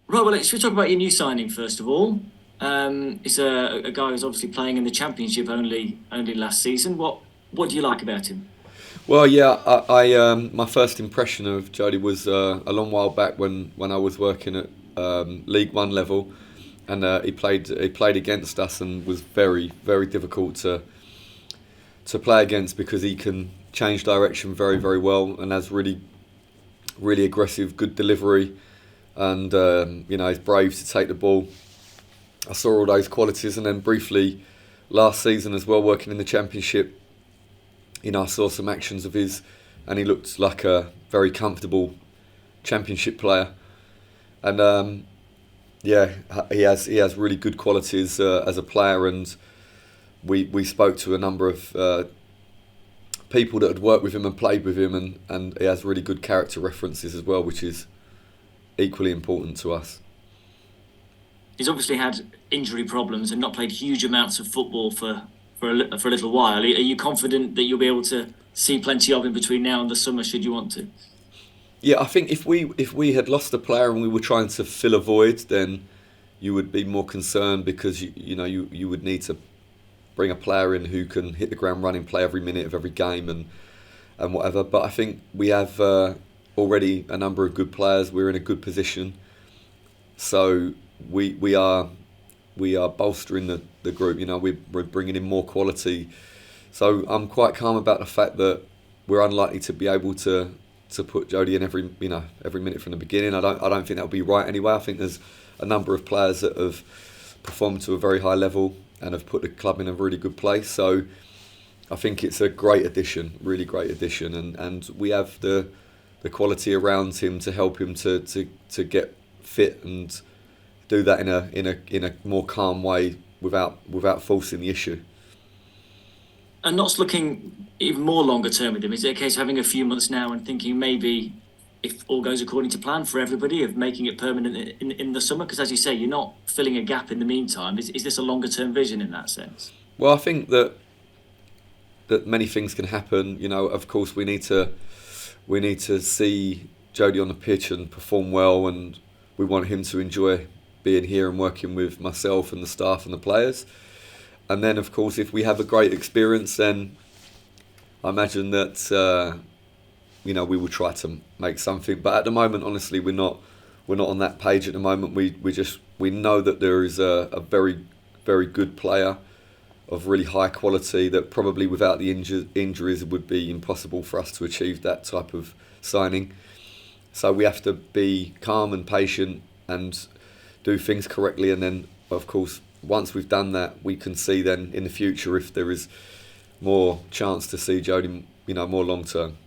Right, well, let's talk about your new signing first of all. It's a guy who's obviously playing in the Championship only last season. What do you like about him? Well, yeah, my first impression of Jodi was a long while back when I was working at League One level, and he played against us and was very difficult to play against because he can change direction very well and has really aggressive, good delivery, and he's brave to take the ball. I saw all those qualities, and then briefly last season as well, working in the Championship, I saw some actions of his, and he looked like a very comfortable Championship player. And yeah, he has really good qualities as a player, and we spoke to a number of people that had worked with him and played with him, and he has really good character references as well, which is equally important to us. He's obviously had injury problems and not played huge amounts of football for a little while. Are you confident that you'll be able to see plenty of him between now and the summer, should you want to? Yeah, I think if we had lost a player and we were trying to fill a void, then you would be more concerned because you would need to bring a player in who can hit the ground running, play every minute of every game, and whatever. But I think we have already a number of good players. We're in a good position, so we are bolstering the group. We're bringing in more quality. So I'm quite calm about the fact that we're unlikely to be able to put Jodi in every minute from the beginning. I don't think that would be right anyway. I think there's a number of players that have performed to a very high level and have put the club in a really good place. So I think it's a great addition, really great addition, and we have the quality around him to help him to get fit and do that in a more calm way without forcing the issue. And not looking even more longer term with him. Is it a case of having a few months now and thinking maybe if all goes according to plan for everybody, of making it permanent in the summer? Because as you say, you're not filling a gap in the meantime. Is this a longer term vision in that sense? Well, I think that many things can happen. Of course, we need to see Jodi on the pitch and perform well, and we want him to enjoy being here and working with myself and the staff and the players. And then, of course, if we have a great experience, then I imagine that we will try to make something. But at the moment, honestly, we're not on that page at the moment. We know that there is a very good player of really high quality that probably without the injuries it would be impossible for us to achieve that type of signing. So we have to be calm and patient and do things correctly, and then of course once we've done that, we can see then in the future if there is more chance to see Jodi, more long term.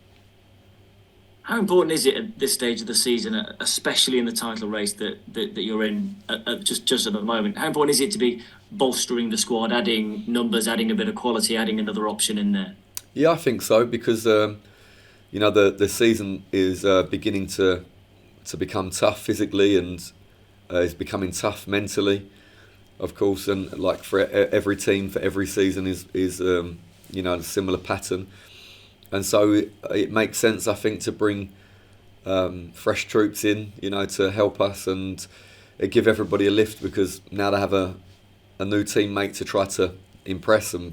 How important is it at this stage of the season, especially in the title race that you're in just at the moment? How important is it to be bolstering the squad, adding numbers, adding a bit of quality, adding another option in there? Yeah, I think so because the season is beginning to become tough physically and is becoming tough mentally, of course, and like for every team for every season is a similar pattern, and so it makes sense, I think, to bring fresh troops in, to help us and give everybody a lift because now they have a new teammate to try to impress and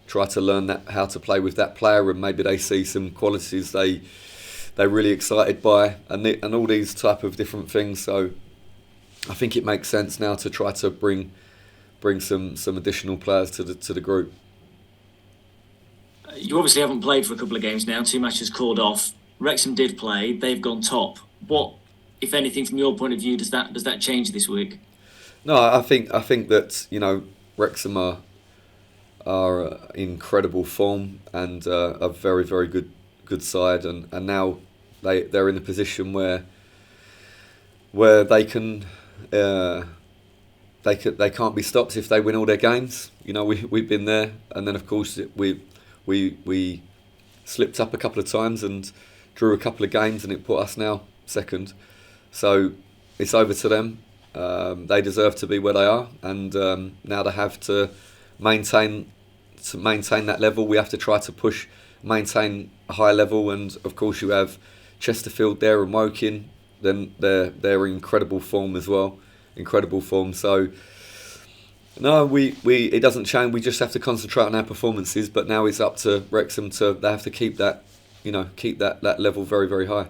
try to learn that how to play with that player, and maybe they see some qualities they're really excited by, and all these type of different things. So I think it makes sense now to try to bring some additional players to the group. You obviously haven't played for a couple of games now. Two matches called off. Wrexham did play. They've gone top. What, if anything, from your point of view, does that change this week? No, I think that Wrexham are in incredible form and a very good side, and now they're in a position where uh, they can't be stopped if they win all their games. We've been there, and then of course we slipped up a couple of times and drew a couple of games, and it put us now second. So it's over to them. They deserve to be where they are, and now they have to maintain maintain that level. We have to try to maintain a high level, and of course you have Chesterfield there and Woking then they're in incredible form as well, incredible form. So no, we it doesn't change. We just have to concentrate on our performances. But now it's up to Wrexham they have to keep that, keep that level very, very high.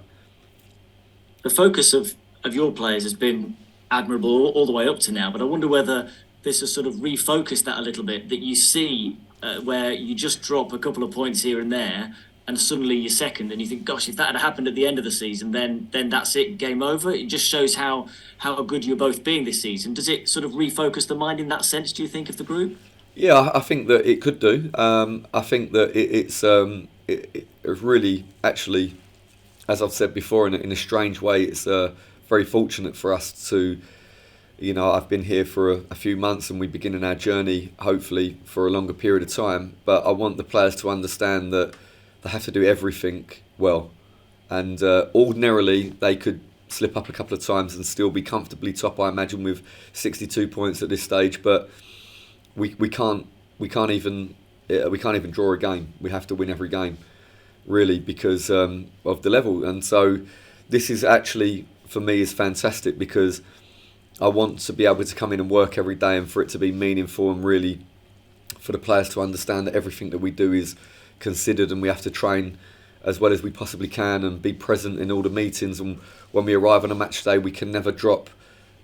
The focus of your players has been admirable all the way up to now, but I wonder whether this has sort of refocused that a little bit, that you see where you just drop a couple of points here and there and suddenly you're second and you think, gosh, if that had happened at the end of the season, then that's it, game over. It just shows how good you're both being this season. Does it sort of refocus the mind in that sense, do you think, of the group? Yeah, I think that it could do. I think that it's really, actually, as I've said before, in a strange way, it's very fortunate for us to, I've been here for a few months and we're beginning our journey, hopefully, for a longer period of time. But I want the players to understand that they have to do everything well. And ordinarily, they could slip up a couple of times and still be comfortably top, I imagine, with 62 points at this stage. But we can't even draw a game. We have to win every game, really, because of the level. And so this is actually, for me, is fantastic, because I want to be able to come in and work every day and for it to be meaningful, and really for the players to understand that everything that we do is considered and we have to train as well as we possibly can and be present in all the meetings. And when we arrive on a match day, we can never drop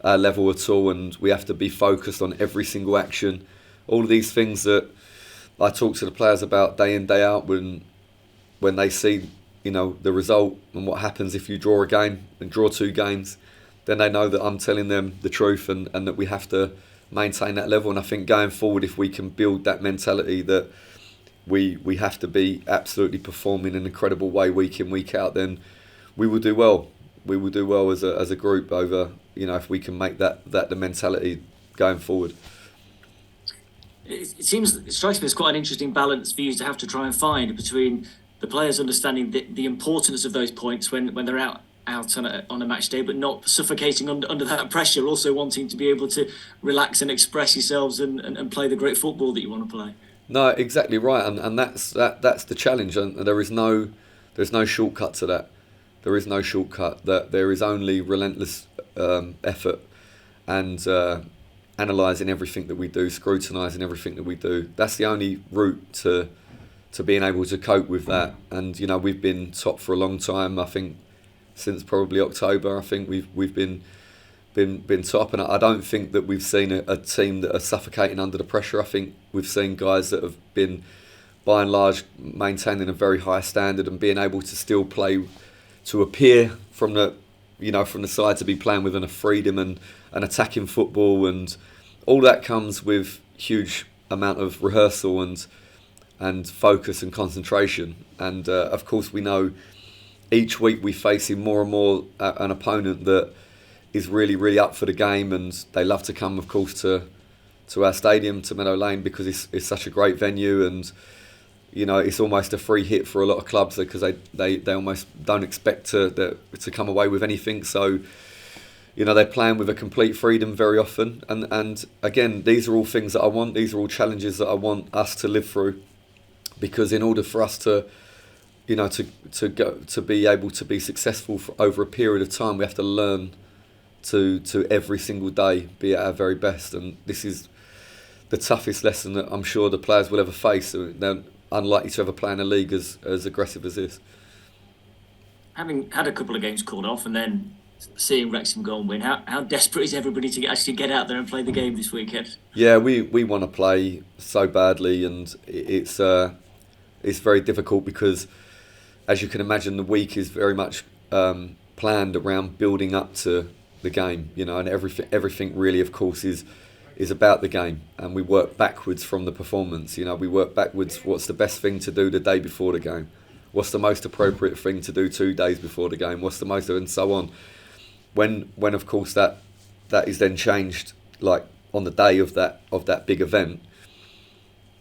our level at all, and we have to be focused on every single action. All of these things that I talk to the players about day in, day out, when they see, the result and what happens if you draw a game and draw two games, then they know that I'm telling them the truth, and that we have to maintain that level. And I think going forward, if we can build that mentality that we have to be absolutely performing in an incredible way week in, week out, then we will do well. We will do well as a group over, if we can make that the mentality going forward. It strikes me as quite an interesting balance for you to have to try and find between the players understanding the importance of those points when they're out on a match day, but not suffocating under that pressure, also wanting to be able to relax and express yourselves and play the great football that you want to play. No, exactly right, and that's the challenge, and there's no shortcut to that. There is no shortcut. That there is only relentless effort and analysing everything that we do, scrutinising everything that we do. That's the only route to being able to cope with that. And we've been top for a long time. I think since probably October, I think we've been top, and I don't think that we've seen a team that are suffocating under the pressure. I think we've seen guys that have been, by and large, maintaining a very high standard and being able to still play, to appear from the side, to be playing with a freedom and attacking football, and all that comes with huge amount of rehearsal and focus and concentration. And of course, we know each week we're facing more and more an opponent that is really, really up for the game, and they love to come, of course, to our stadium, to Meadow Lane, because it's such a great venue, and it's almost a free hit for a lot of clubs, because they almost don't expect to come away with anything. So they're playing with a complete freedom very often, and again, these are all things that I want. These are all challenges that I want us to live through, because in order for us to be able to be successful for over a period of time, we have to learn to every single day be at our very best. And this is the toughest lesson that I'm sure the players will ever face. They're unlikely to ever play in a league as aggressive as this. Having had a couple of games called off and then seeing Wrexham go and win, how desperate is everybody to actually get out there and play the game this weekend? Yeah, we want to play so badly, and it's very difficult because, as you can imagine, the week is very much planned around building up to the game, and everything really, of course, is about the game, and we work backwards from the performance. We work backwards. What's the best thing to do the day before the game? What's the most appropriate thing to do 2 days before the game? What's the most, and so on. When of course that is then changed, like on the day of that big event,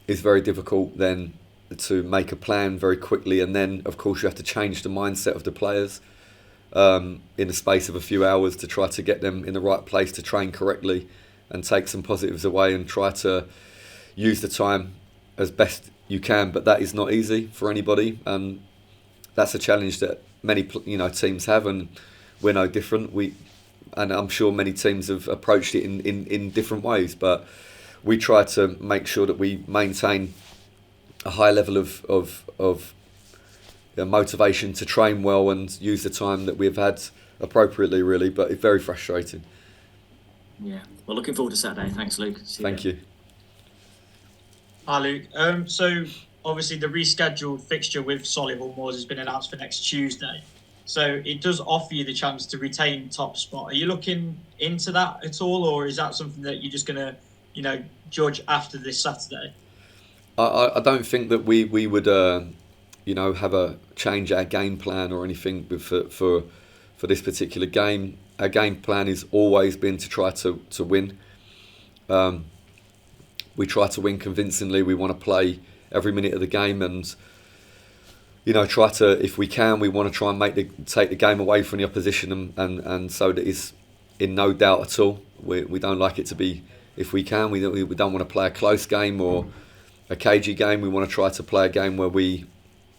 is very difficult then to make a plan very quickly, and then of course you have to change the mindset of the players in the space of a few hours to try to get them in the right place to train correctly and take some positives away and try to use the time as best you can. But that is not easy for anybody, and that's a challenge that many teams have, and we're no different. And I'm sure many teams have approached it in different ways, but we try to make sure that we maintain a high level of motivation to train well and use the time that we've had appropriately, really. But it's very frustrating. Yeah. Well, looking forward to Saturday. Thanks, Luke. Thank you. Hi, Luke. So obviously the rescheduled fixture with Solihull Moors has been announced for next Tuesday. So it does offer you the chance to retain top spot. Are you looking into that at all, or is that something that you're just going to, judge after this Saturday? I don't think that we would, have a change our game plan or anything for this particular game. Our game plan has always been to try to win. We try to win convincingly. We want to play every minute of the game and, try to, if we can, we want to try and take the game away from the opposition and so that it's in no doubt at all. We don't like it to be, if we can, we don't want to play a close game or a cagey game. We want to try to play a game where we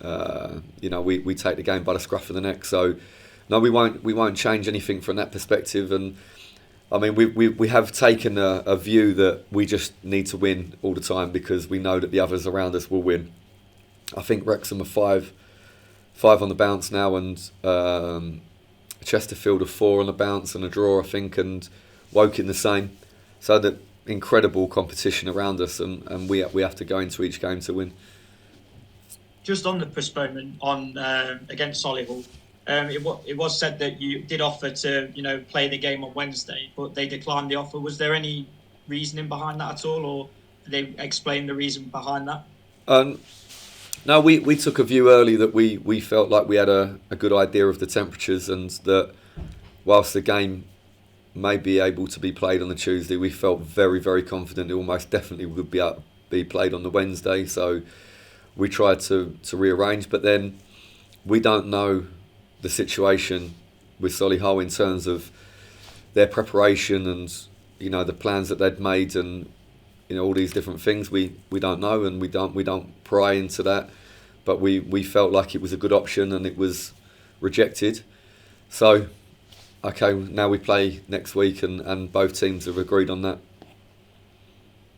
take the game by the scruff of the neck. So, no, we won't change anything from that perspective. And I mean, we have taken a view that we just need to win all the time because we know that the others around us will win. I think Wrexham are five on the bounce now, and Chesterfield are 4 on the bounce and a draw, I think, and Woking the same. So that incredible competition around us, and we have to go into each game to win. Just on the postponement against Solihull, it was said that you did offer to play the game on Wednesday, but they declined the offer. Was there any reasoning behind that at all, or did they explain the reason behind that? No, we took a view early that we felt like we had a good idea of the temperatures, and that whilst the game may be able to be played on the Tuesday, we felt very, very confident it almost definitely would be played on the Wednesday. So we tried to rearrange, but then we don't know the situation with Solihull in terms of their preparation and the plans that they'd made and all these different things. We don't know, and we don't pry into that, but we felt like it was a good option and it was rejected. So okay, now we play next week, and both teams have agreed on that.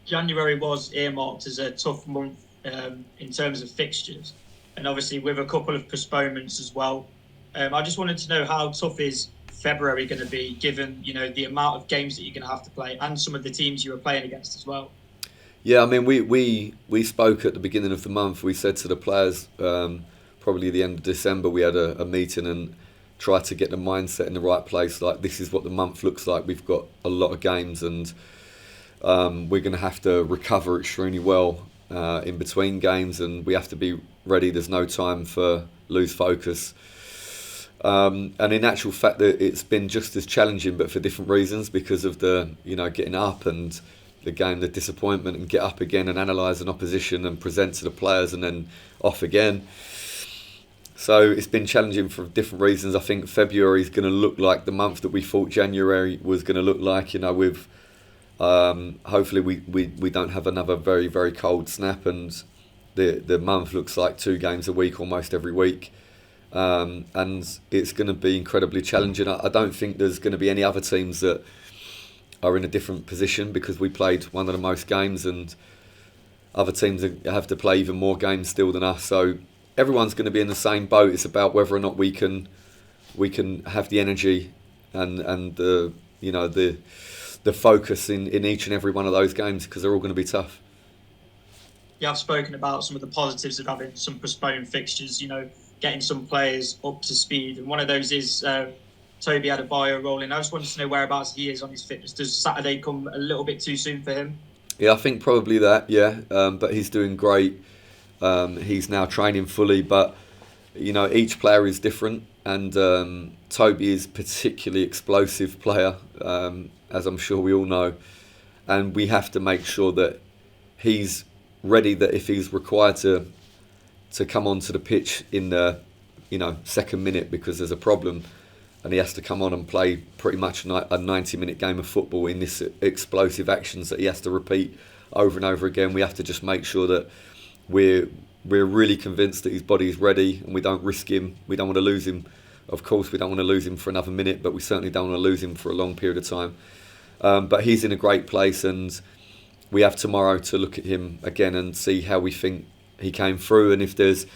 January was earmarked as a tough month in terms of fixtures, and obviously with a couple of postponements as well. I just wanted to know how tough is February going to be, given the amount of games that you're going to have to play and some of the teams you were playing against as well. Yeah, I mean, we spoke at the beginning of the month. We said to the players, probably the end of December, we had a meeting and tried to get the mindset in the right place. Like, this is what the month looks like. We've got a lot of games, and we're going to have to recover extremely well in between games, and we have to be ready. There's no time for lose focus. And in actual fact, that it's been just as challenging, but for different reasons, because of the getting up and the game, the disappointment, and get up again and analyse an opposition and present to the players and then off again. So it's been challenging for different reasons. I think February is going to look like the month that we thought January was going to look like. With hopefully we don't have another very, very cold snap, and the month looks like 2 games a week almost every week. And it's going to be incredibly challenging. I don't think there's going to be any other teams that are in a different position, because we played one of the most games, and other teams have to play even more games still than us. So everyone's going to be in the same boat. It's about whether or not we can have the energy and the focus in each and every one of those games, because they're all going to be tough. Yeah, I've spoken about some of the positives of having some postponed fixtures, getting some players up to speed. And one of those is Toby had a bio rolling. I just wanted to know whereabouts he is on his fitness. Does Saturday come a little bit too soon for him? Yeah, I think probably that, yeah. But he's doing great. He's now training fully, but each player is different, and Toby is a particularly explosive player, as I'm sure we all know, and we have to make sure that he's ready, that if he's required to come onto the pitch in the second minute because there's a problem, and he has to come on and play pretty much a 90-minute game of football in this explosive actions that he has to repeat over and over again. We have to just make sure that we're really convinced that his body is ready, and we don't risk him. We don't want to lose him Of course, we don't want to lose him for another minute, but we certainly don't want to lose him for a long period of time. But he's in a great place, and we have tomorrow to look at him again and see how we think he came through, and if there's,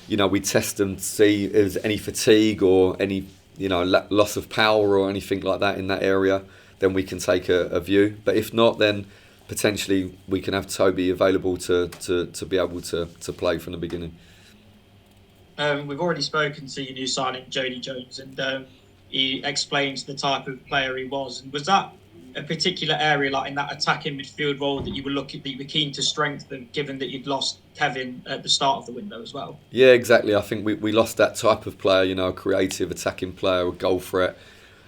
we test and see if there's any fatigue or any, loss of power or anything like that in that area, then we can take a view. But if not, then potentially we can have Toby available to be able to play from the beginning. We've already spoken to your new signing, Jodi Jones, and he explains the type of player he was. And was that a particular area, like in that attacking midfield role, that you were keen to strengthen, given that you'd lost Kevin at the start of the window as well? Yeah, exactly. I think we lost that type of player, a creative attacking player, a goal threat,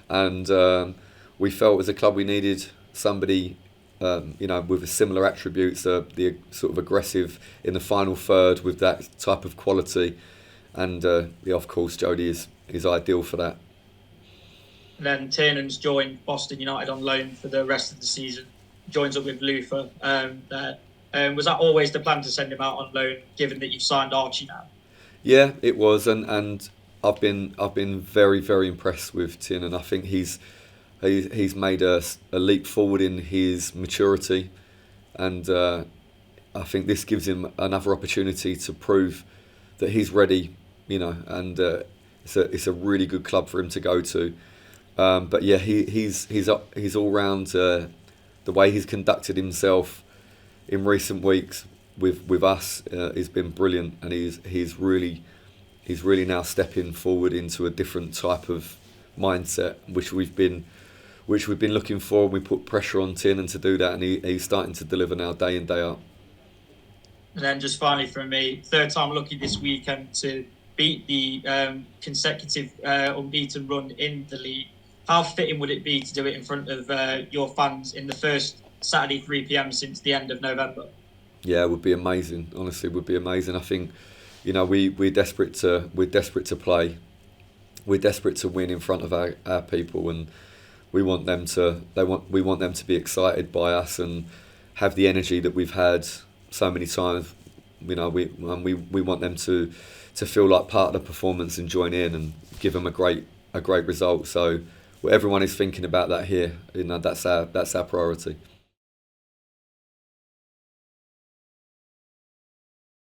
and we felt as a club we needed somebody, with similar attributes, the sort of aggressive in the final third with that type of quality, and of course Jodi is ideal for that. And then Tiernan's joined Boston United on loan for the rest of the season. Joins up with Luther there. Was that always the plan to send him out on loan, given that you've signed Archie now? Yeah, it was, and I've been very, very impressed with Tiernan. I think he's made a leap forward in his maturity, and I think this gives him another opportunity to prove that he's ready. And it's a really good club for him to go to. But yeah, he's all round. The way he's conducted himself in recent weeks with us has been brilliant, and he's really now stepping forward into a different type of mindset, which we've been looking for. We put pressure on Tiernan to do that, and he's starting to deliver now, day in, day out. And then just finally from me, third time lucky this weekend to beat the consecutive unbeaten run in the league. How fitting would it be to do it in front of your fans in the first Saturday 3 p.m. since the end of November? Yeah, it would be amazing. Honestly, it would be amazing. I think, we're desperate to play. We're desperate to win in front of our people, and we want them to be excited by us and have the energy that we've had so many times. We want them to feel like part of the performance and join in and give them a great result. So everyone is thinking about that here. That's our priority.